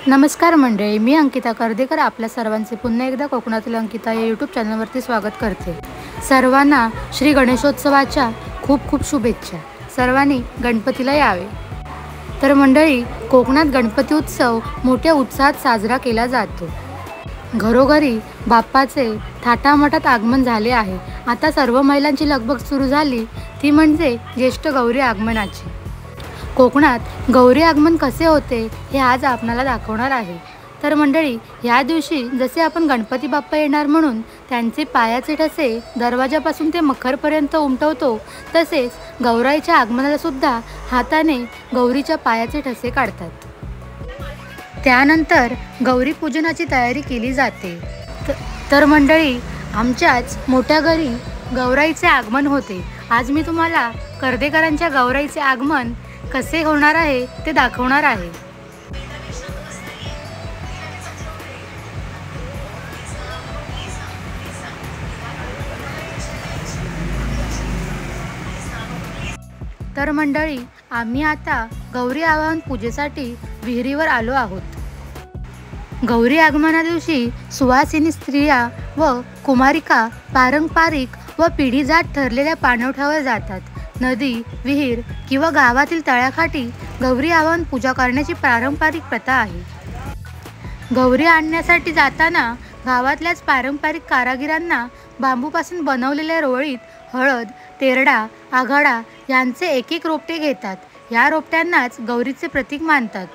नमस्कार मंडळी, मी अंकिता कर्देकर आपल्या सर्वांचे पुन्हा एकदा कोकणातील अंकिता या यूट्यूब चॅनलवरती स्वागत करते। सर्वांना श्री गणेशोत्सवाच्या खूप खूप शुभेच्छा। सर्वांनी गणपतीला यावे। तर मंडळी, कोकणात गणपती उत्सव मोठ्या उत्साहात साजरा केला जातो। घरोघरी बाप्पाचे थाटामाटात आगमन झाले आहे। आता सर्व महिलांची लगबग सुरू झाली ती म्हणजे ज्येष्ठ गौरी आगमनाची। कोकणात गौरी आगमन कसे होते हे आज आपणाला दाखवणार आहे। तर मंडळी, या दिवशी जसे आपण गणपती बाप्पा येणार म्हणून त्यांचे पायाचे ठसे दरवाजापासून ते मखरपर्यंत उमटवतो, तसेच गौराईच्या आगमनाला सुद्धा हाताने गौरीच्या पायाचे ठसे काढतात। त्यानंतर गौरी पूजनाची तयारी केली जाते। तर मंडळी, आमच्याच मोठ्या घरी गौराईचे आगमन होते। आज मी तुम्हाला कर्देकरांच्या गौराईचे आगमन कसे होणार आहे ते दाखवणार आहे। तर मंडळी, आम्ही आता गौरी आवाहन पूजेसाठी विहिरीवर आलो आहोत। गौरी आगमना दिवशी सुवासिनी स्त्रिया व कुमारिका पारंपरिक व पिढीजात ठरलेल्या पाणवठ्यावर जातात। नदी, विहीर किंवा गावातील तळ्याकाठी गौरी आवाहन पूजा करण्याची पारंपरिक प्रथा आहे। गौरी आणण्यासाठी जाताना गावातल्याच पारंपरिक कारागिरांना बांबूपासून बनवलेल्या रोळीत हळद, तेरडा, आघाडा यांचे एक एक रोपटे घेतात। या रोपट्यांनाच गौरीचे प्रतीक मानतात।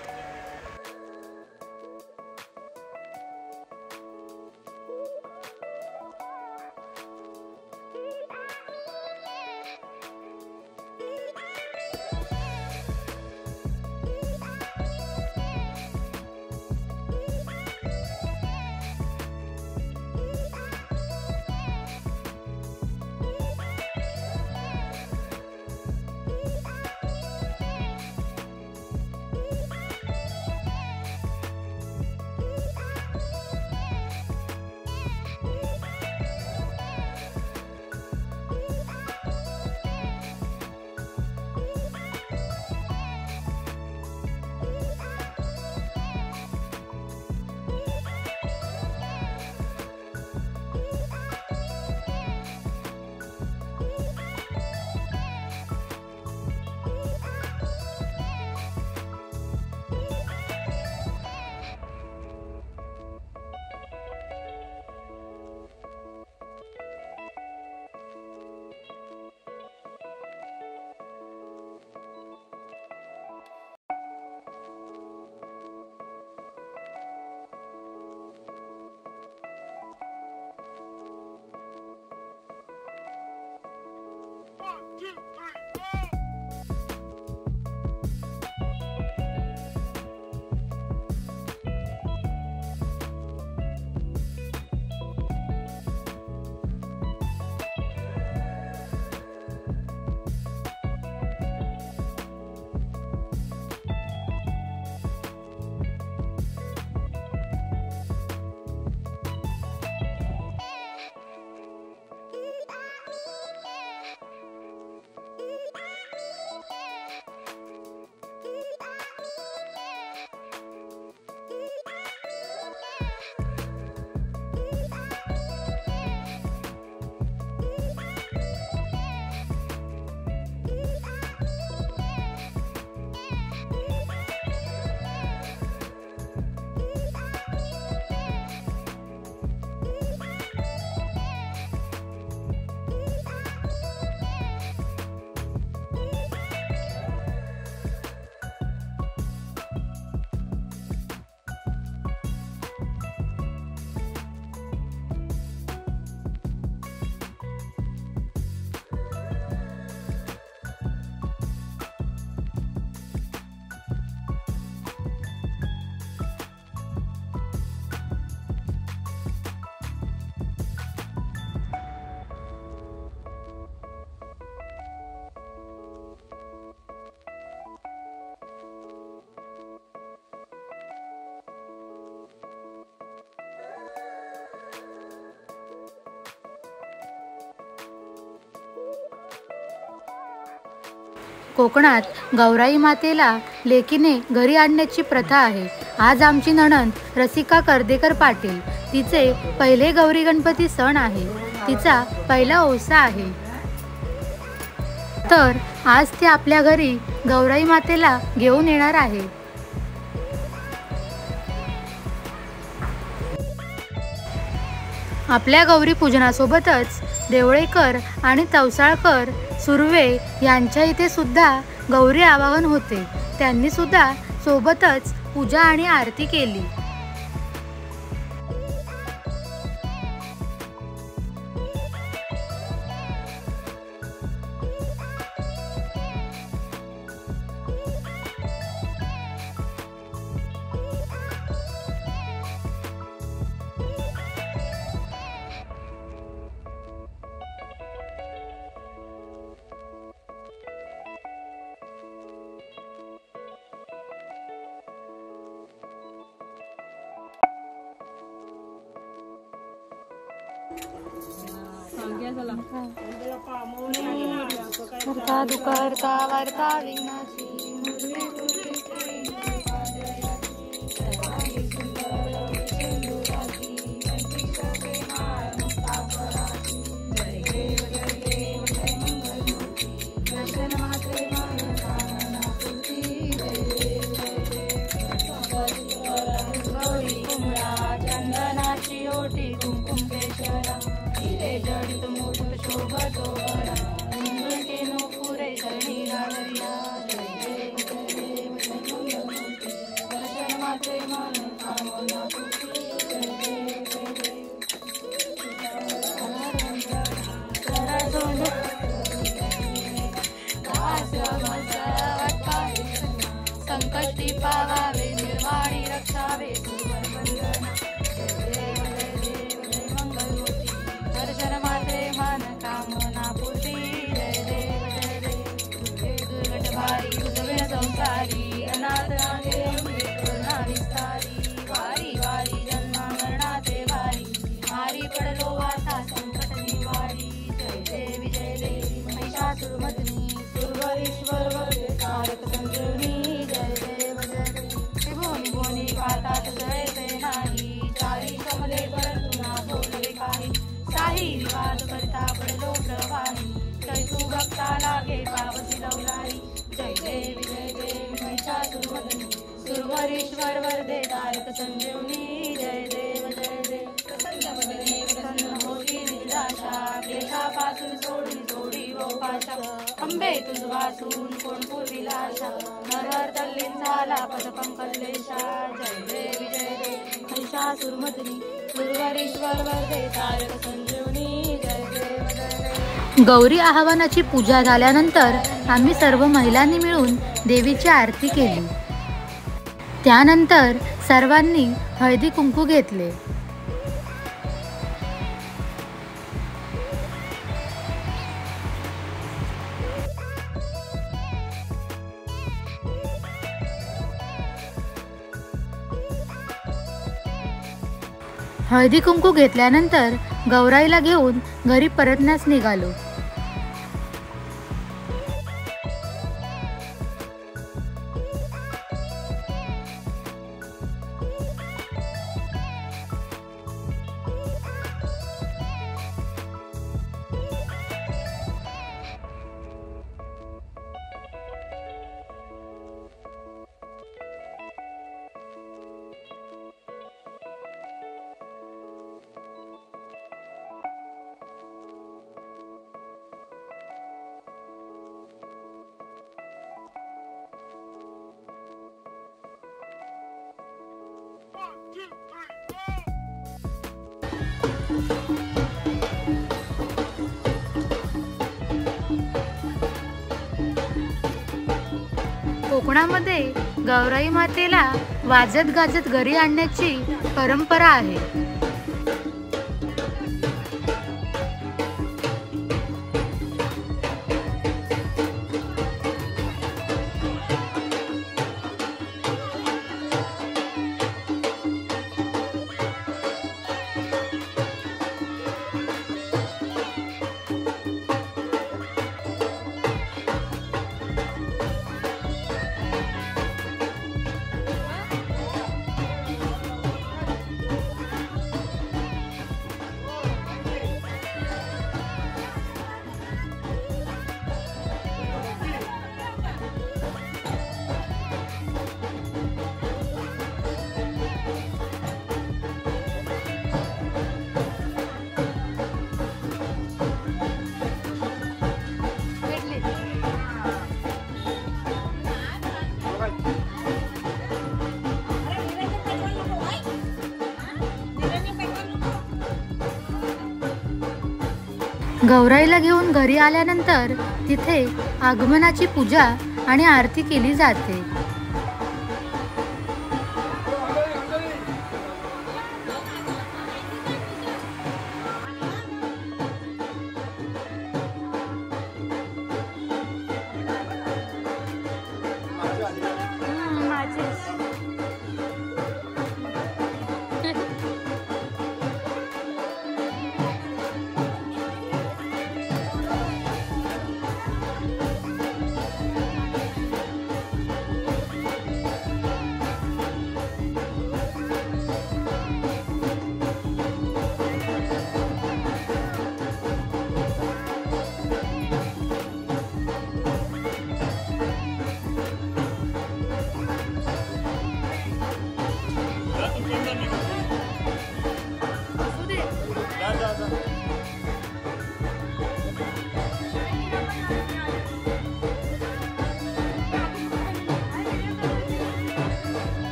कोकणात गौराई मातेला लेकीने घरी आणण्याची प्रथा आहे. आज आमची नणंद रसिका कर्देकर पाटील, तिचे पहिले गौरी गणपती सण आहे. तिचा पहिला ओसा आहे. तर आज ती आपल्या घरी गौराई मातेला घेऊन येणार आहे. आपल्या गौरी पूजनासोबतच देवळेकर आणि तवसाळकर सुर्वे यांच्या इथे सुद्धा गौरी आवाहन होते. त्यांनी सुद्धा सोबतच पूजा आणि आरती केली. करता दुकरता वार्ता विघ्नाची चंदनाची ओटी कुंकुम केशरा हिरे जडित मुकुट शोभतो बरा केनो पुरे शरणी लागल्या जय देव जय देव दर्शन मात्रे मन कामना तुझी जय देव संकष्टी पावावे निर्वाणी रक्षावे दर्शन मात्रे मन कामना पूर्ती जय देव दुर्घट भारी उजवे संसारी अनाथ रांगे करुणा विस्तारी वारी वारी जन्मा मरणाचे भारी मारी पडलो आता संकट निवारी जय देवी महिषासुरमर्दिनी सुरवरीश्वर वरदे तारक संजीवनी जय देव त्रिभुवनी भुवनी पातात जळते नाही चारी कमले परंतु ना बोलले काही काही विवाद करता पडलो प्रवाही जैतू भक्ता लागे पावसी लवलाही जय देवी महिषासुरमर्दिनी सुरवरीश्वर वरदे तारक संजीवनी जय देव प्रसन्न वदने प्रसन्न होती निराशा क्लेशापासून सोडी वो पाशा अंबे तुझ वाचून कोण पूर्वीला आशा नरहर तल्लीन झाला पदपंकलेशा जय देवी महिषासुरमर्दिनी सुरवरीश्वर वरदे तारक संजीवनी जय देव गौरी आवाहनाची पूजा झाल्यानंतर आम्ही सर्व महिलांनी मिळून देवीची आरती केली. त्यानंतर सर्वांनी हळदी कुंकू घेतले. हळदी कुंकू घेतल्यानंतर गौराईला घेऊन घरी परतण्यास निघालो. कोकणामध्ये गौराई मातेला वाजत गाजत घरी आणण्याची परंपरा आहे. गौराईला घेऊन घरी आल्यानंतर तिथे आगमनाची पूजा आणि आरती केली जाते।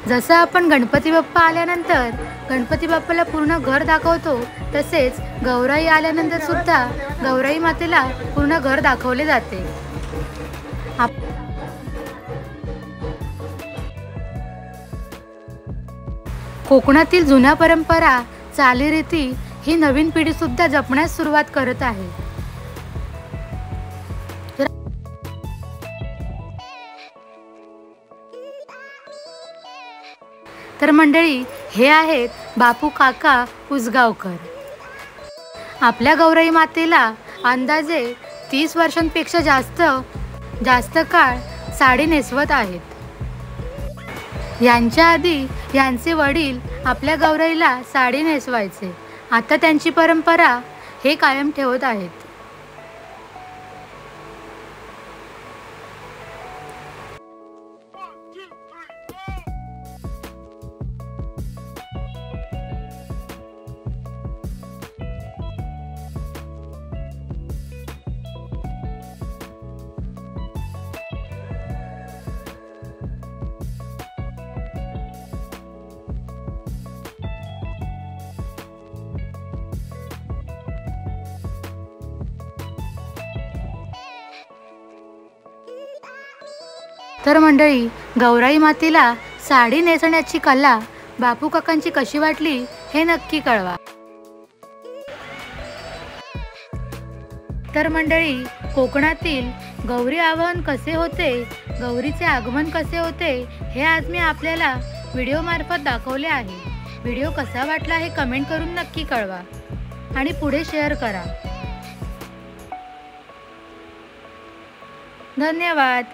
जसं आपण गणपती बाप्पा आल्यानंतर गणपती बाप्पाला पूर्ण घर दाखवतो, तसेच गौराई आल्यानंतर सुद्धा गौराई मातेला पूर्ण घर दाखवले जाते। कोकणातील जुन्या परंपरा, चालीरीती ही नवीन पिढी सुद्धा जपण्यास सुरुवात करत आहे। तर मंडळी, हे आहेत बापू काका उसगावकर। आपल्या गौराई मातेला अंदाजे 30 वर्षांपेक्षा जास्त काळ साडी नेसवत आहेत। यांच्या आधी यांचे वडील आपल्या गौराईला साडी नेसवायचे। आता त्यांची परंपरा हे कायम ठेवत आहेत। तर मंडळी, गौराई मातेला साडी नेसण्याची कला बापू काकांची कशी वाटली हे नक्की कळवा। तर मंडळी, कोकणातील गौरी आवाहन कसे होते, गौरीचे आगमन कसे होते हे आज मी आपल्याला व्हिडिओ मार्फत दाखवले आहे। व्हिडिओ कसा वाटला हे कमेंट करून नक्की कळवा आणि पुढे शेअर करा। धन्यवाद।